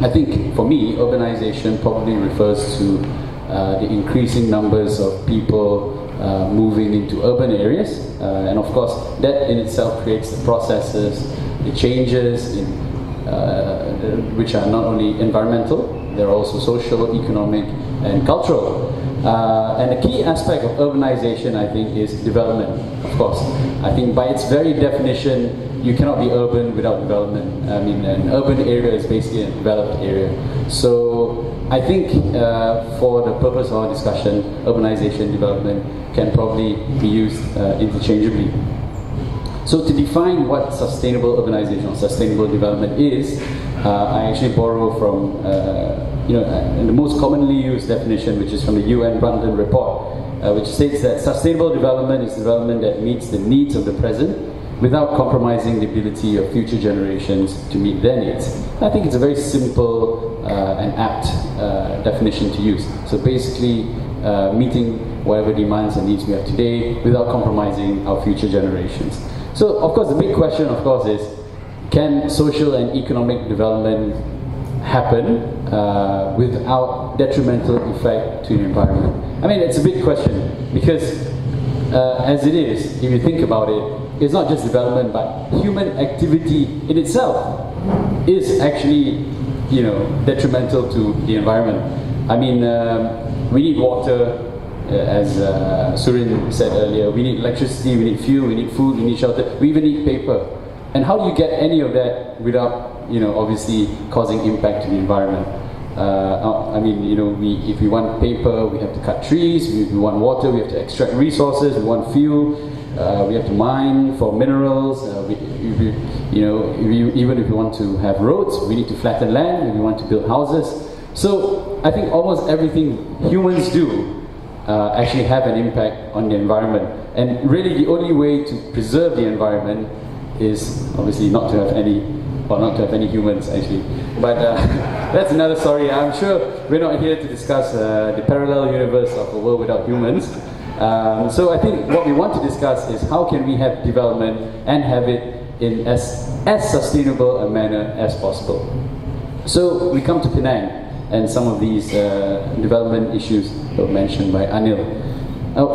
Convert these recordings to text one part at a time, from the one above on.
I think for me, urbanization probably refers to the increasing numbers of people moving into urban areas, and of course that in itself creates the processes, the changes in, which are not only environmental, they're also social, economic and cultural. And a key aspect of urbanization, I think, is development, of course. I think by its very definition, you cannot be urban without development. I mean, an urban area is basically a developed area. So I think for the purpose of our discussion, urbanization development can probably be used interchangeably. So to define what sustainable urbanization or sustainable development is, I actually borrow from the most commonly used definition, which is from the UN Brundtland Report, which states that sustainable development is development that meets the needs of the present without compromising the ability of future generations to meet their needs. I think it's a very simple and apt definition to use. So basically, meeting whatever demands and needs we have today without compromising our future generations. So, of course, the big question, of course, is can social and economic development happen without detrimental effect to the environment? I mean, it's a big question because, as it is, if you think about it, it's not just development, but human activity in itself is actually, detrimental to the environment. I mean, we need water, as Surin said earlier. We need electricity, we need fuel, we need food, we need shelter. We even need paper. And how do you get any of that without, obviously causing impact to the environment? I mean, if we want paper, we have to cut trees. If we want water, we have to extract resources. We want fuel. We have to mine for minerals. Even if we want to have roads, we need to flatten land. If we want to build houses. So I think almost everything humans do actually have an impact on the environment. And really, the only way to preserve the environment is obviously not to have any humans actually. But that's another story. I'm sure we're not here to discuss the parallel universe of a world without humans. So I think what we want to discuss is how can we have development and have it in as sustainable a manner as possible. So we come to Penang and some of these development issues that were mentioned by Anil.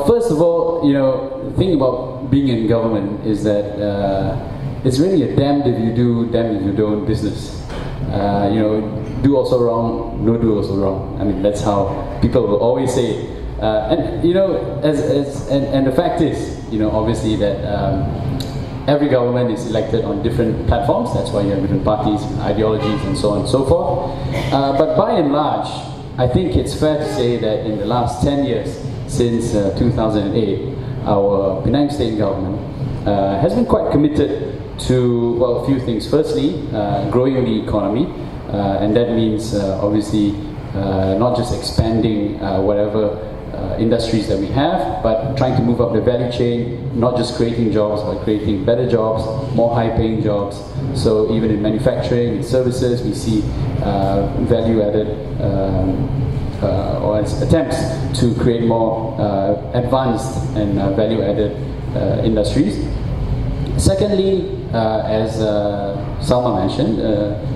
First of all, the thing about being in government is that it's really a damned if you do, damned if you don't business. Do also wrong, no do also wrong. I mean, that's how people will always say it. And the fact is, obviously that every government is elected on different platforms. That's why you have different parties, ideologies, and so on and so forth. But by and large, I think it's fair to say that in the last 10 years, since 2008, our Penang State government has been quite committed to, a few things. Firstly, growing the economy, and that means obviously not just expanding whatever industries that we have, but trying to move up the value chain, not just creating jobs, but creating better jobs, more high-paying jobs. So even in manufacturing and services, we see value-added or attempts to create more advanced and value-added industries. Secondly, as Salma mentioned,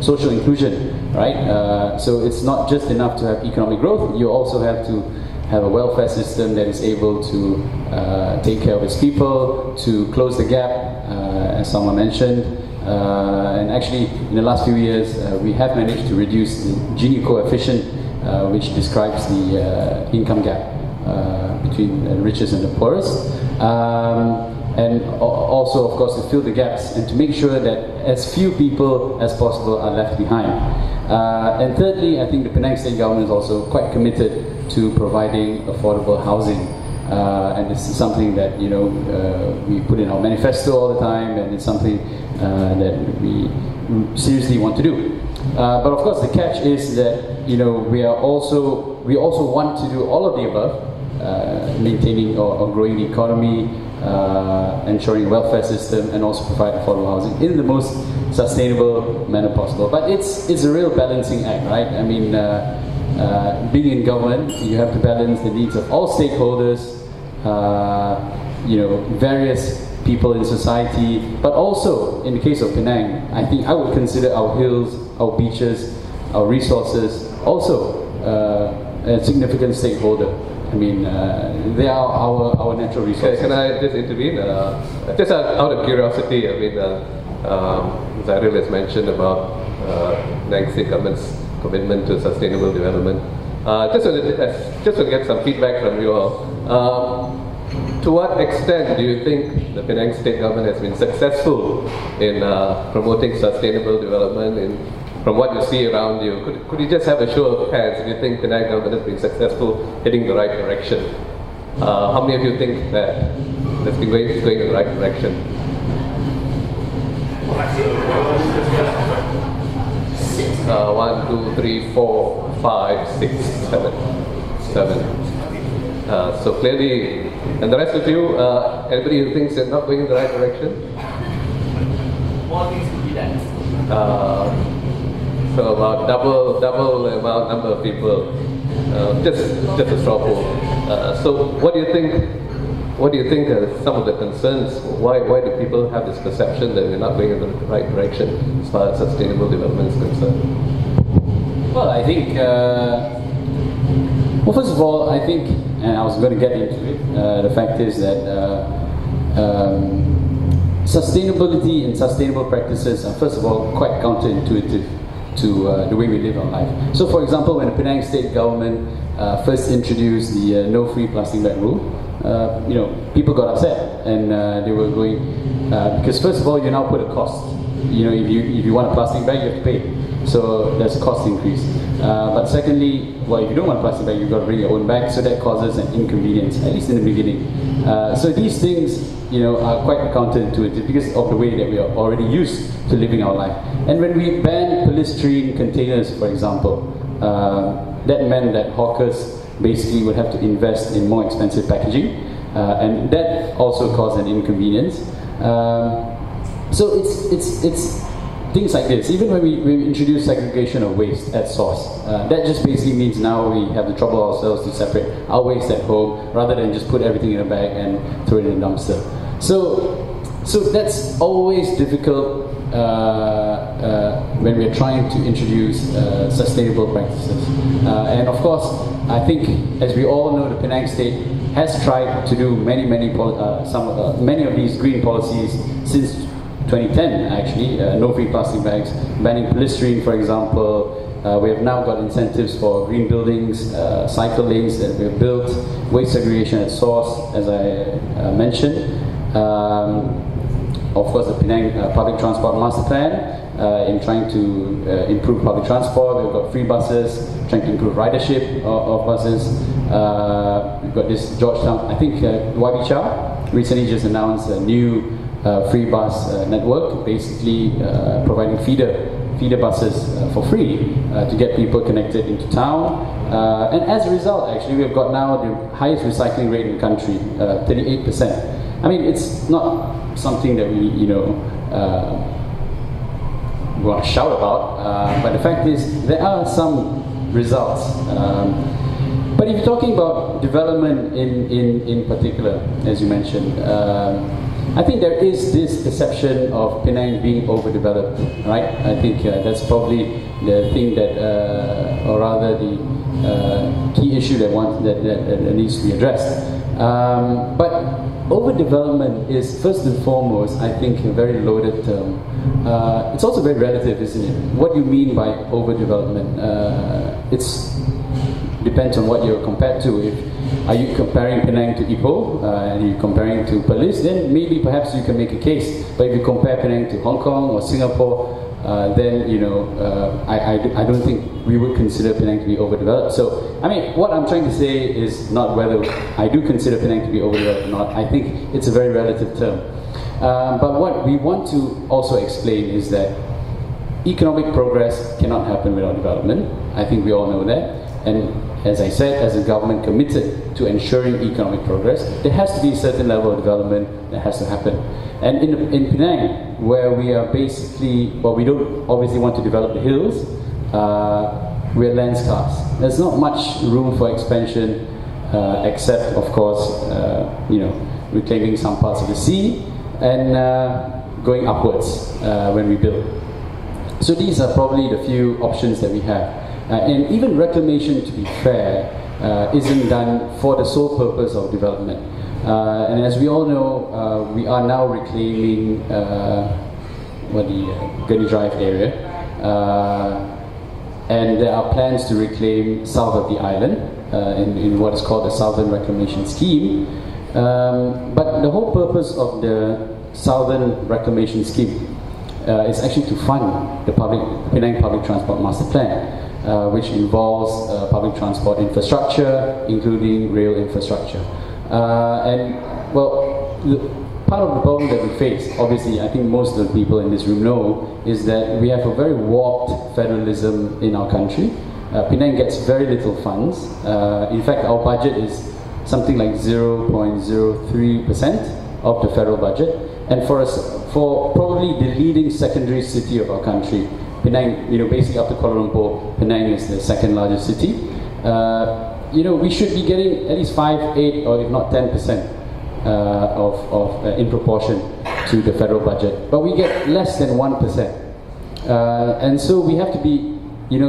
social inclusion, right? So it's not just enough to have economic growth, you also have to have a welfare system that is able to take care of its people, to close the gap, as Salma mentioned. And actually, in the last few years, we have managed to reduce the Gini coefficient, which describes the income gap between the richest and the poorest. And also, of course, to fill the gaps and to make sure that as few people as possible are left behind. And thirdly, I think the Penang State government is also quite committed to providing affordable housing. And this is something that we put in our manifesto all the time, and it's something that we seriously want to do. But of course, the catch is that we also want to do all of the above, maintaining or growing the economy, ensuring a welfare system, and also provide affordable housing in the most sustainable manner possible. But it's a real balancing act, right? I mean, being in government, you have to balance the needs of all stakeholders, various people in society, but also in the case of Penang, I think I would consider our hills, our beaches, our resources, also a significant stakeholder. I mean, they are our natural resources. Can I just intervene? Just out of curiosity, I mean, Zairil has mentioned about Penang State Government's commitment to sustainable development. Just to get some feedback from you all. To what extent do you think the Penang State Government has been successful in promoting sustainable development? From what you see around you, could you just have a show of hands if you think Penang Government has been successful heading the right direction? How many of you think that that's been going in the right direction? 1, 2, 3, 4, 5, 6, 7. So clearly, and the rest of you, anybody who thinks they're not going in the right direction? More things to be done. So about double the amount number of people, just a straw poll. So what do you think? What do you think are some of the concerns? Why do people have this perception that we're not going in the right direction as far as sustainable development is concerned? Well, I think. Well, first of all, I think, and I was going to get into it. The fact is that sustainability and sustainable practices are, first of all, quite counterintuitive to the way we live our life. So, for example, when the Penang State Government first introduced the no free plastic bag rule, people got upset, and they were going because first of all, you now put a cost. If you want a plastic bag, you have to pay. So there's a cost increase. But secondly, well, if you don't want a plastic bag, you've got to bring your own bag, so that causes an inconvenience, at least in the beginning. So these things, are quite counterintuitive because of the way that we are already used to living our life. And when we banned polystyrene containers, for example, that meant that hawkers basically would have to invest in more expensive packaging, and that also caused an inconvenience. So it's things like this. Even when we introduce segregation of waste at source, that just basically means now we have to trouble ourselves to separate our waste at home rather than just put everything in a bag and throw it in a dumpster. So that's always difficult when we're trying to introduce sustainable practices. And of course, I think, as we all know, the Penang State has tried to do many of these green policies since 2010, actually. No free plastic bags, banning polystyrene, for example. We have now got incentives for green buildings, cycle lanes that we have built, waste segregation at source, as I mentioned. Of course, the Penang Public Transport Master Plan, in trying to improve public transport. We've got free buses, trying to improve ridership of buses. We've got this Georgetown, I think YB Chow recently just announced a new free bus network, basically providing feeder buses for free to get people connected into town. And as a result, actually, we've got now the highest recycling rate in the country, 38%. I mean, it's not something that we, want to shout about, but the fact is there are some results. But if you're talking about development in particular, as you mentioned, I think there is this perception of Penang being overdeveloped, right? I think that's probably the thing that, or rather the key issue that needs to be addressed. But overdevelopment is, first and foremost, I think, a very loaded term. It's also very relative, isn't it? What do you mean by overdevelopment? It depends on what you're compared to. Are you comparing Penang to Ipoh? Are you comparing to Perlis? Then maybe perhaps you can make a case. But if you compare Penang to Hong Kong or Singapore, then I don't think we would consider Penang to be overdeveloped. So, I mean, what I'm trying to say is not whether I do consider Penang to be overdeveloped or not. I think it's a very relative term. But what we want to also explain is that economic progress cannot happen without development. I think we all know that. And as I said, as a government committed to ensuring economic progress, there has to be a certain level of development that has to happen. And in Penang, where we are basically, well, we don't obviously want to develop the hills, we're land scarce. There's not much room for expansion, except, of course, reclaiming some parts of the sea and going upwards when we build. So these are probably the few options that we have. And even reclamation, to be fair, isn't done for the sole purpose of development. And as we all know, we are now reclaiming the Gurney Drive area. And there are plans to reclaim south of the island in what is called the Southern Reclamation Scheme. But the whole purpose of the Southern Reclamation Scheme is actually to fund the Penang Public Transport Master Plan, which involves public transport infrastructure, including rail infrastructure. And well, part of the problem that we face, obviously, I think most of the people in this room know, is that we have a very warped federalism in our country. Penang gets very little funds. In fact, our budget is something like 0.03% of the federal budget. And for probably the leading secondary city of our country, Penang, basically after Kuala Lumpur, Penang is the second largest city. We should be getting at least 5, 8, or if not 10% in proportion to the federal budget. But we get less than 1%. And so we have to be,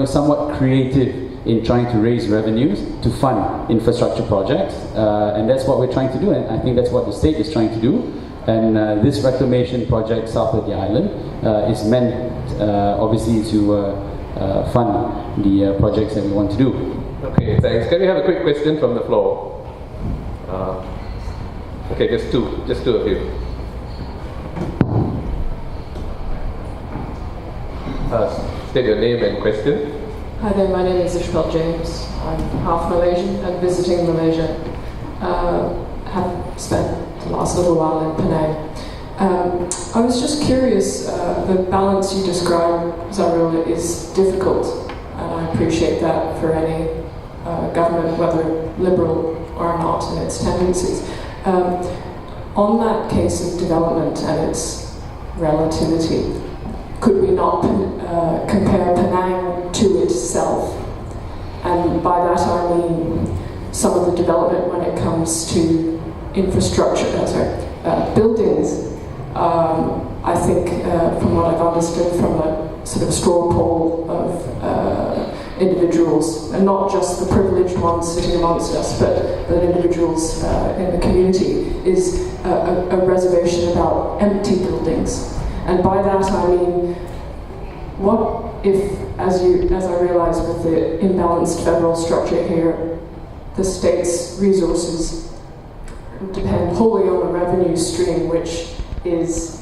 somewhat creative in trying to raise revenues to fund infrastructure projects. And that's what we're trying to do, and I think that's what the state is trying to do. And this reclamation project south of the island is meant, obviously, to fund the projects that we want to do. Okay, thanks. Can we have a quick question from the floor? Okay, just two of you. State your name and question. Hi there, my name is Ishbel James. I'm half Malaysian and visiting Malaysia. Have spent the last little while in Penang. I was just curious, the balance you described, Zarul, is difficult, and I appreciate that for any government, whether liberal or not, in its tendencies. On that case of development and its relativity, could we not compare Penang to itself? And by that I mean some of the development when it comes to infrastructure, buildings. I think from what I've understood from a sort of straw poll of individuals, and not just the privileged ones sitting amongst us, but individuals in the community, is a reservation about empty buildings. And by that I mean, what if, as I realise with the imbalanced federal structure here, the state's resources depend wholly on a revenue stream, which is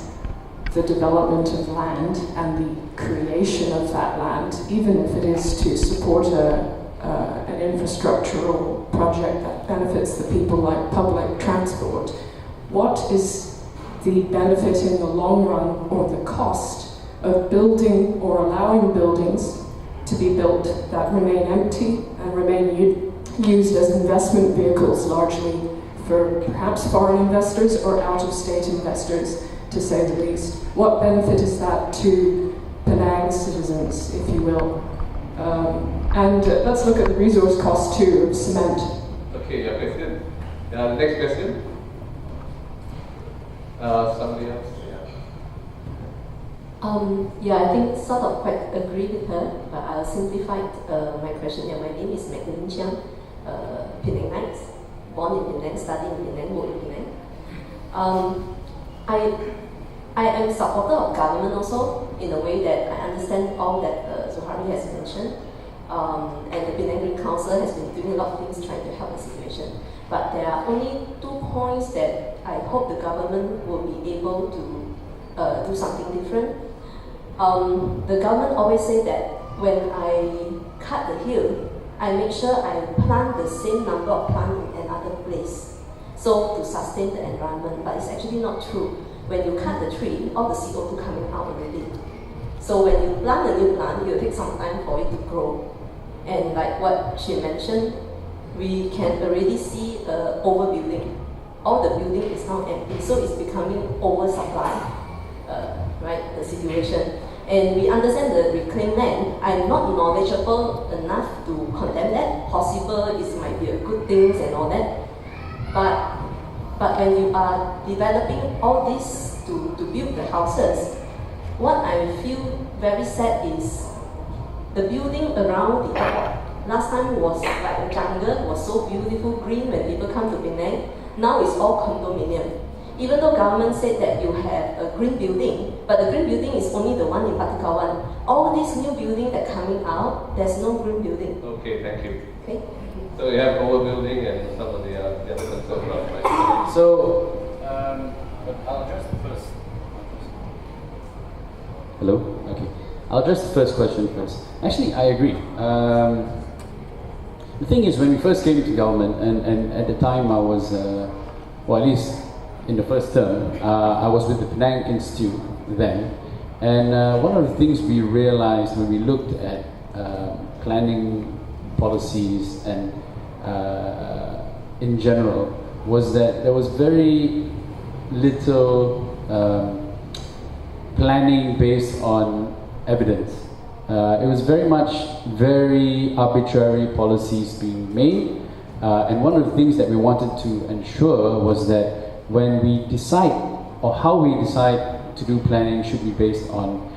the development of land and the creation of that land, even if it is to support an infrastructural project that benefits the people, like public transport. What is the benefit in the long run, or the cost, of building or allowing buildings to be built that remain empty and remain used as investment vehicles, largely for perhaps foreign investors or out-of-state investors, to say the least? What benefit is that to Penang citizens, if you will? And let's look at the resource cost too of cement. Okay, your question. Next question. Somebody else? I think sort of quite agree with her, but I'll simplify my question. My name is Magdalene Chiang, Penangites, born in Penang, studying in Penang, work in Penang. I am a supporter of government also, in a way that I understand all that Zuhari has mentioned, and the Penang Green Council has been doing a lot of things trying to help the situation. But there are only 2 points that I hope the government will be able to do something different. The government always say that when I cut the hill, I make sure I plant the same number of plants in another place, so to sustain the environment. But it's actually not true. When you cut the tree, all the CO2 coming out already. So when you plant a new plant, it will take some time for it to grow. And like what she mentioned, we can already see overbuilding. All the building is now empty, so it's becoming oversupply, right, the situation. And we understand the reclaimed land. I'm not knowledgeable enough to condemn that. Possible, it might be a good thing and all that. But when you are developing all this to build the houses, what I feel very sad is the building around the airport. Last time was like a jungle, was so beautiful, green when people come to Penang. Now it's all condominium. Even though government said that you have a green building, but the green building is only the one in Patikawan. All these new buildings that coming out, there's no green building. Okay, thank you. Okay. So you have overbuilding and some of the other concerns about right? So, I'll address the first. Hello? Okay. I'll address the first question first. Actually, I agree. The thing is, when we first came to government, and at the time I was, well, at least in the first term, I was with the Penang Institute then. And one of the things we realized when we looked at planning policies and in general was that there was very little planning based on evidence. It was very much very arbitrary policies being made, and one of the things that we wanted to ensure was that when we decide, or how we decide to do planning, should be based on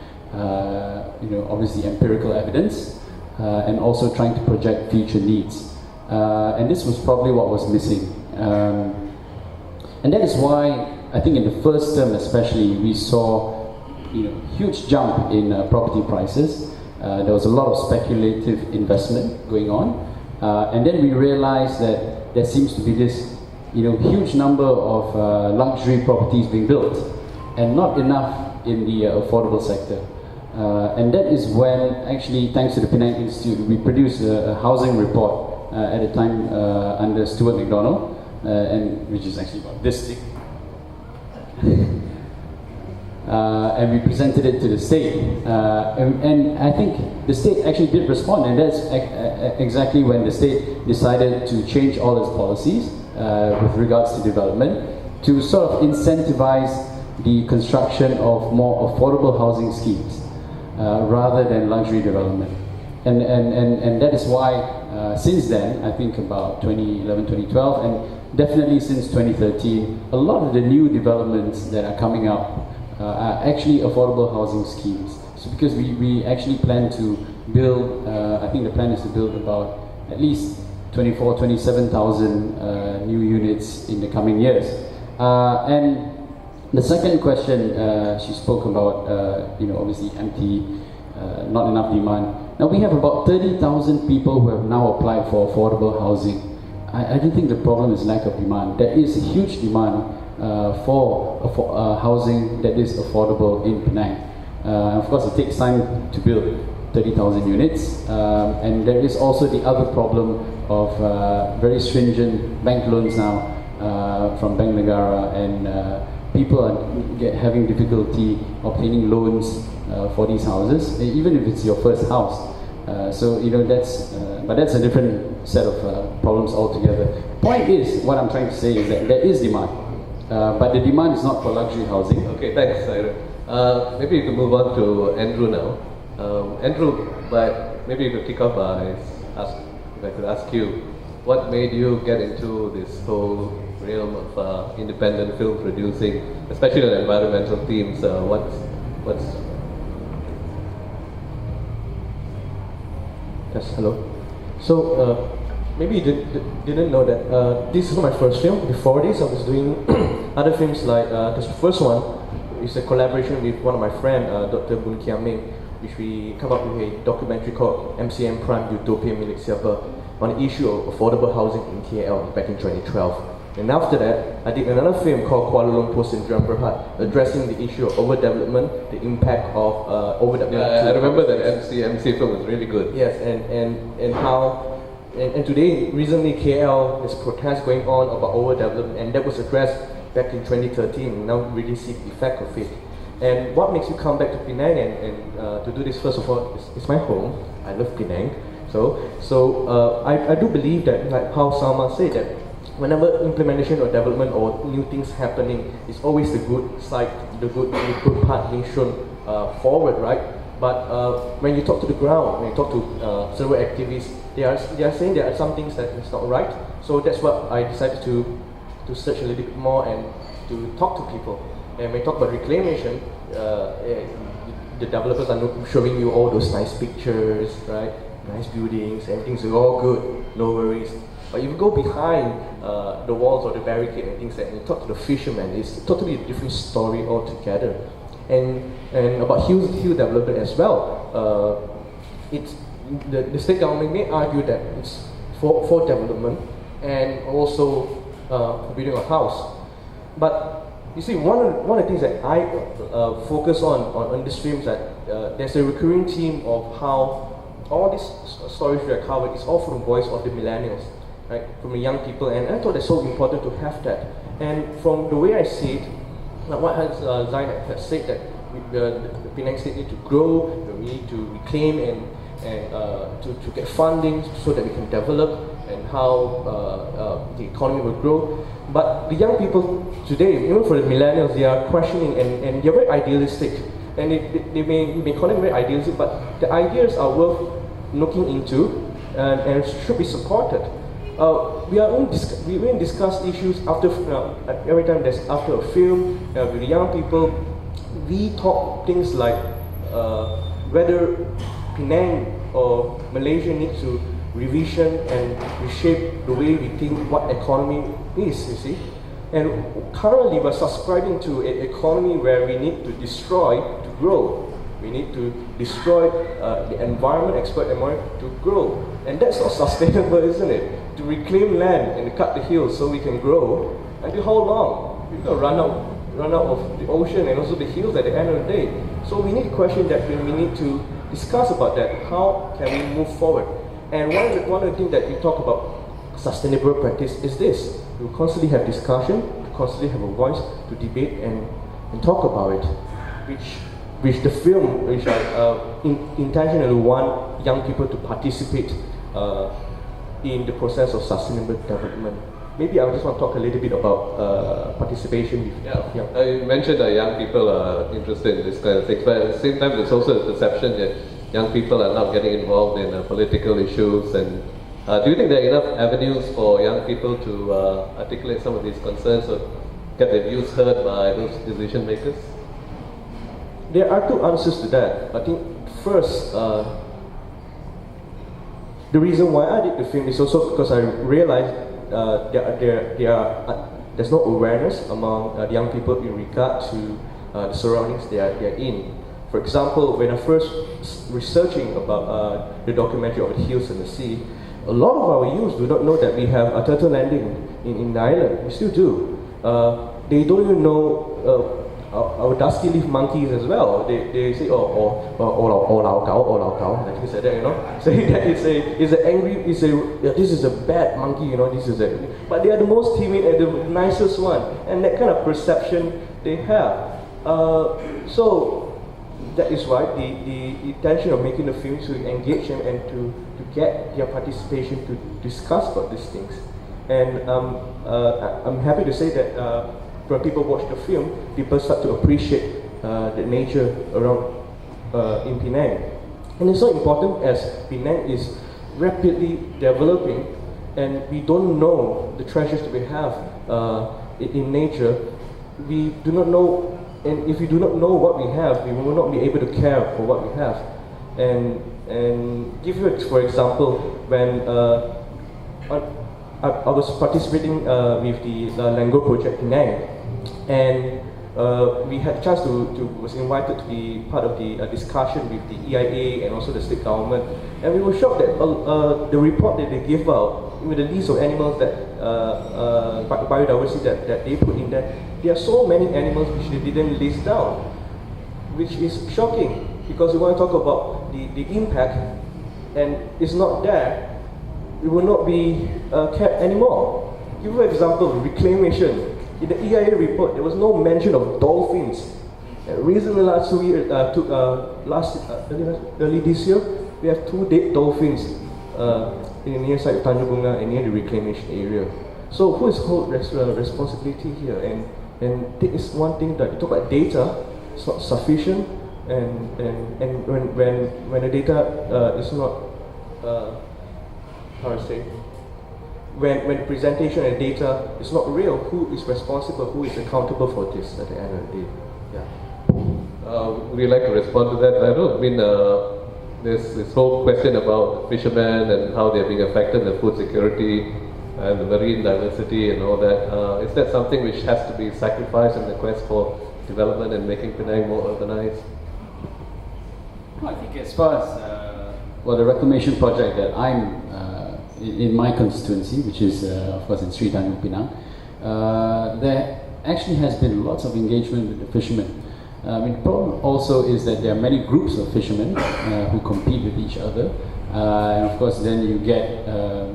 obviously empirical evidence, and also trying to project future needs. And this was probably what was missing. And that is why I think in the first term especially we saw huge jump in property prices. There was a lot of speculative investment going on, and then we realized that there seems to be this huge number of luxury properties being built and not enough in the affordable sector. And that is when actually, thanks to the Penang Institute, we produced a housing report at a time under Stuart McDonald, and which is actually about this thick. And we presented it to the state, and I think the state actually did respond, and that's exactly when the state decided to change all its policies with regards to development to sort of incentivize the construction of more affordable housing schemes rather than luxury development. And that is why since then, I think about 2011, 2012, and definitely since 2013, a lot of the new developments that are coming up are actually affordable housing schemes. So because we actually plan to build, I think the plan is to build about at least 27,000 new units in the coming years. And the second question, she spoke about, obviously empty, not enough demand. Now we have about 30,000 people who have now applied for affordable housing. I don't think the problem is lack of demand. There is a huge demand for housing that is affordable in Penang. Of course, it takes time to build 30,000 units, and there is also the other problem of very stringent bank loans now from Bank Negara, and people are having difficulty obtaining loans for these houses, even if it's your first house. So but that's a different set of problems altogether. Point is, what I'm trying to say is that there is demand. But the demand is not for luxury housing. Okay, thanks, Cyril. Maybe you can move on to Andrew now. Andrew, but maybe you could kick off by if I could ask you, what made you get into this whole realm of independent film producing, especially on environmental themes? What's Yes, hello. So, maybe you didn't know that this is my first film. Before this, I was doing other films like this first one is a collaboration with one of my friends, Dr. Boon Kiam Ming, which we come up with a documentary called MCM Prime Utopia Milik Siapa on the issue of affordable housing in KL back in 2012. And after that, I did another film called Kuala Lumpur Syndrome Berhad, addressing the issue of overdevelopment, the impact of overdevelopment. I remember that MC film was really good. Yes, and how. And today, recently, KL, there's protests going on about overdevelopment, and that was addressed back in 2013, and now we really see the effect of it. And what makes you come back to Penang and to do this? First of all, it's my home. I love Penang. So I do believe that, like how Salma said, that whenever implementation or development or new things happening, it's always the good side, the good part being shown forward, right? But when you talk to the ground, when you talk to several activists, they are saying there are some things that is not right. So that's what I decided to search a little bit more and to talk to people. And when we talk about reclamation, the developers are showing you all those nice pictures, right? Nice buildings, everything's all good, no worries. But if you go behind the walls or the barricade and things like that, and you talk to the fishermen, it's totally a different story altogether. And about hill development as well, it's the state government may argue that it's for development and also for building a house. But you see, one of the things that I focus on the streams that there's a recurring theme of how all these stories we are covered is all from the voice of the millennials, right? From the young people, and I thought it's so important to have that. And from the way I see it, like what Zain has said, that the Penang State need to grow, we need to reclaim and to get funding so that we can develop and how the economy will grow. But the young people today, even for the millennials, they are questioning and they're very idealistic. And they may call them very idealistic, but the ideas are worth looking into and should be supported. We will discuss issues after every time there's after a film with the young people. We talk things like whether Penang or Malaysia needs to revision and reshape the way we think what economy is, you see. And currently we're subscribing to an economy where we need to destroy to grow. We need to destroy the environment, exploit the environment to grow. And that's not sustainable, isn't it? To reclaim land and cut the hills so we can grow. Until how long? We're going to run out of the ocean and also the hills at the end of the day. So we need to question that, we need to discuss about that. How can we move forward? And one of the things that we talk about sustainable practice is this. We constantly have discussion, constantly have a voice to debate and talk about it, which the film, which I intentionally want young people to participate in the process of sustainable development. Maybe I just want to talk a little bit about participation. You mentioned that young people are interested in this kind of things, but at the same time there's also a perception that young people are not getting involved in political issues. And do you think there are enough avenues for young people to articulate some of these concerns or get their views heard by those decision makers? There are two answers to that. I think first, the reason why I did the film is also because I realized there's no awareness among the young people in regard to the surroundings they are in. For example, when I first researching about the documentary of the hills and the sea, a lot of our youth do not know that we have a turtle landing in the island. We still do. They don't even know our dusky leaf monkeys as well. They say, lao gao, and things like that, you know. Saying that this is a bad monkey, you know, but they are the most timid and the nicest one, and that kind of perception they have. So that is why the intention of making the film to engage them and to get their participation to discuss about these things. And I'm happy to say that when people watch the film, people start to appreciate the nature around in Penang. And it's so important as Penang is rapidly developing and we don't know the treasures that we have in nature. We do not know, and if we do not know what we have, we will not be able to care for what we have. And give you, for example, when I was participating with the Lango project in Penang, and we had a chance was invited to be part of the discussion with the EIA and also the state government, and we were shocked that the report that they gave out with the list of animals that biodiversity that they put in there are so many animals which they didn't list down, which is shocking because we want to talk about the impact, and it's not there. We will not be kept anymore. Give you an example, reclamation. In the EIA report, there was no mention of dolphins. Recently, last 2 years, early this year, we have 2 dead dolphins in the near side of Tanjung Bunga and near the reclamation area. So who is hold responsibility here? And this is one thing that you talk about data, it's not sufficient, and when the data is not how to say, when the presentation and data is not real, who is responsible, who is accountable for this at the end of the day? Yeah. Would you like to respond to that, Vadu? I mean, there's this whole question about fishermen and how they're being affected, the food security and the marine diversity and all that. Is that something which has to be sacrificed in the quest for development and making Penang more urbanized? I think as far as the reclamation project that I'm in my constituency, which is of course in Sri Tanjung Pinang, there actually has been lots of engagement with the fishermen. The problem also is that there are many groups of fishermen who compete with each other, and of course then you get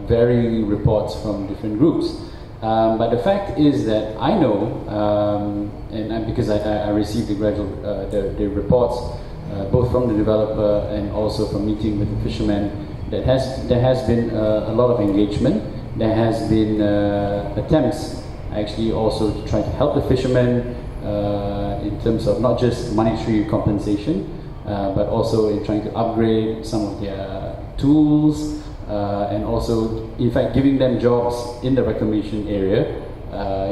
varying reports from different groups. But the fact is that I know, because I received the reports both from the developer and also from meeting with the fishermen, there has been a lot of engagement. There has been attempts actually also to try to help the fishermen in terms of not just monetary compensation, but also in trying to upgrade some of their tools, and also in fact giving them jobs in the reclamation area,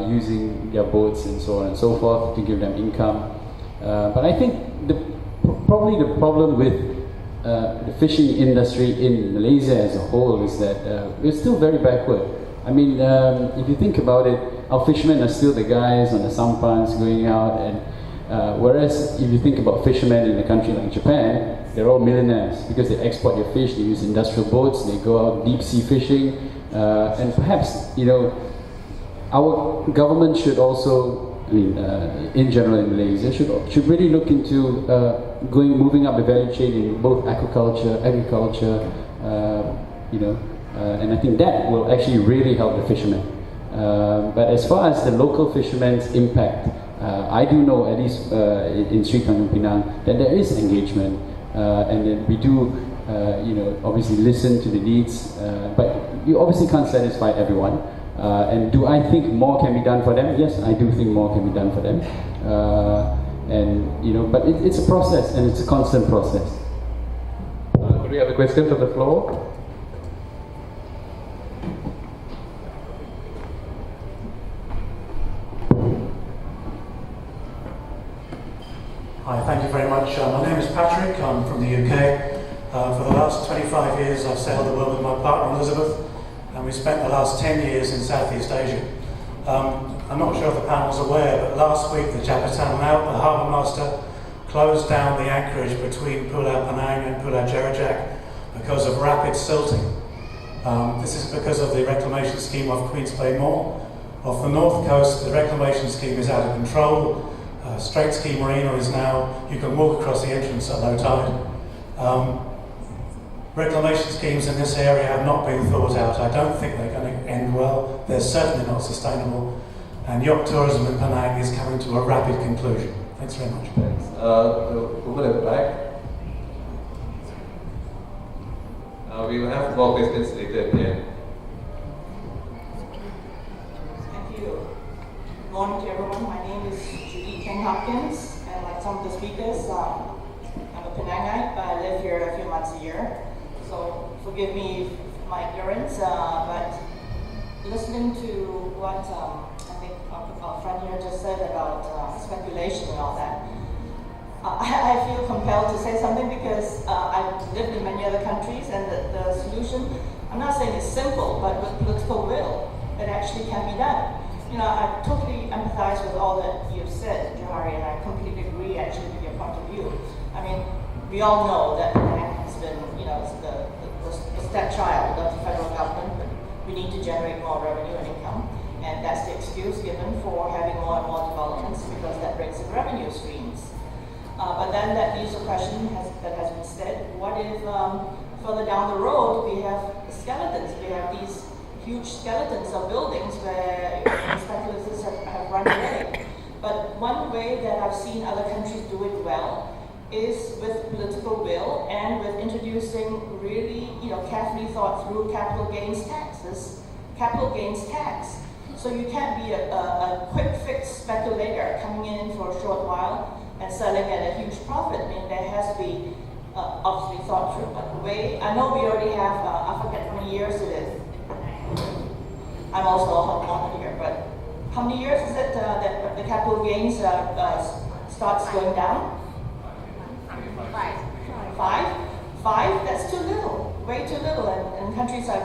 using their boats and so on and so forth to give them income. But I think probably the problem with the fishing industry in Malaysia as a whole is that we're still very backward. I mean, if you think about it, our fishermen are still the guys on the sampans going out, and whereas if you think about fishermen in a country like Japan, they're all millionaires because they export their fish, they use industrial boats, they go out deep sea fishing, and perhaps, our government should also, in general in Malaysia, should really look into moving up the value chain in both agriculture, and I think that will actually really help the fishermen. But as far as the local fishermen's impact, I do know, at least in Sri Tanjung Pinang, that there is engagement, and that we do, obviously listen to the needs, but you obviously can't satisfy everyone. And do I think more can be done for them? Yes, I do think more can be done for them. But it's a process, and it's a constant process. Could we have a question from the floor? Hi, thank you very much. My name is Patrick. I'm from the UK. For the last 25 years, I've sailed the world with my partner Elizabeth, and we spent the last 10 years in Southeast Asia. I'm not sure if the panel's aware, but last week the Japatan Laut, the harbour master, closed down the anchorage between Pulau Penang and Pulau Jerajak because of rapid silting. This is because of the reclamation scheme off Queens Bay Mall. Off the north coast, the reclamation scheme is out of control. Straits Key Marina is now, you can walk across the entrance at low tide. Reclamation schemes in this area have not been thought out. I don't think they're going to end well. They're certainly not sustainable. And yacht tourism in Penang is coming to a rapid conclusion. Thanks very much. Thanks. The woman at the back. We will have more questions later at the end. Thank you. Good morning to everyone. My name is Judy King Hopkins, and like some of the speakers, I'm a Penangite, but I live here a few months a year. So forgive me my ignorance, but listening to what I think our friend here just said about speculation and all that, I feel compelled to say something because I've lived in many other countries, and the solution, I'm not saying it's simple, but with political will, it actually can be done. I totally empathize with all that you've said, Johari, and I completely agree actually with your point of view. I mean, we all know that Penang has been, the stepchild of the federal government, but we need to generate more revenue and income, and that's the excuse given for having more and more developments because that brings in revenue streams. But then that leaves a question that has been said, what if further down the road we have skeletons, we have these huge skeletons of buildings where speculators have run away. But one way that I've seen other countries do it well is with political will and with introducing really, carefully thought through capital gains taxes, capital gains tax. So you can't be a quick fix speculator coming in for a short while and selling at a huge profit. I mean, there has to be obviously thought through. But the way, I know we already have, I forget how many years it is. I'm also a homeowner here, but how many years is it that the capital gains starts going down? Five? That's too little, way too little. And countries I've lived